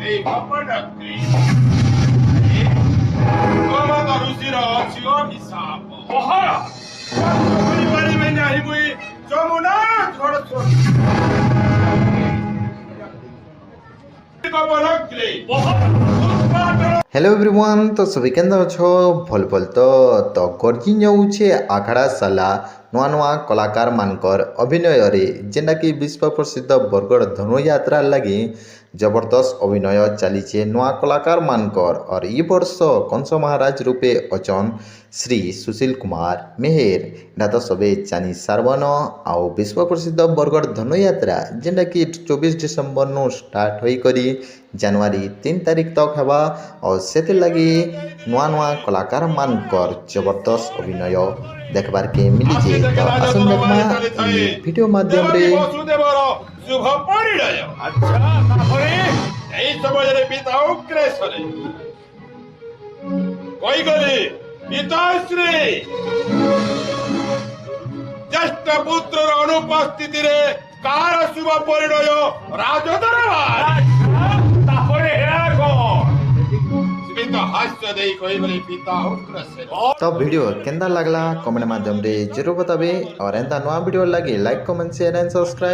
ଏଇ ବାପଡ଼ାଟି କମଦ ଋଷିର ଅଛି ଅଭିଶାପ ମହାରାଜ କରିପାରିବେ ନାହିଁ ମୁଇଁ ଯମୁନା ଝଡ଼ हेलो एवरीवन तो सभी केंद्र अच्छो भल भल तो गर्जी जाऊे आखड़ा साला नुआ नुआ कलाकार मानकर अभिनय रे जेनटा कि विश्व प्रसिद्ध बरगढ़ धनुयात्रा लगी जबरदस्त अभिनय चलीचे नुआ कलाकार मानकर और ये वर्ष कंस महाराज रूपे अचन श्री सुशील कुमार मेहर ना तो सबे जानी सारवन आउ विश्व प्रसिद्ध बरगढ़ धनुयात्रा जेनटा कि 24 डिसेम्बर नु स्टार्ट होई करी जनवरी 3 तारीख तक हेबा और से लगी नुआ नुआ कलाकार मानकर जबरदस्त अभिनय देखबार के मिली जे तो आसन देखमा ई वीडियो माध्यम रे शुभ परिणय अच्छा तापरे एई समୟରେ पिता उग्रेश्वरे कई गले पिताश्री ज्येष्ठ पुत्रर अनुपस्थिति रे कार शुभ परिणय राजदरबार तापरे हे कोन सीमित हास्य देई कई गले पिता उग्रेश्वरे तो वीडियो केंदा लागला कमेंट माध्यम रे जरूर बताबे और एंता नवा वीडियो लगे like comment share and subscribe.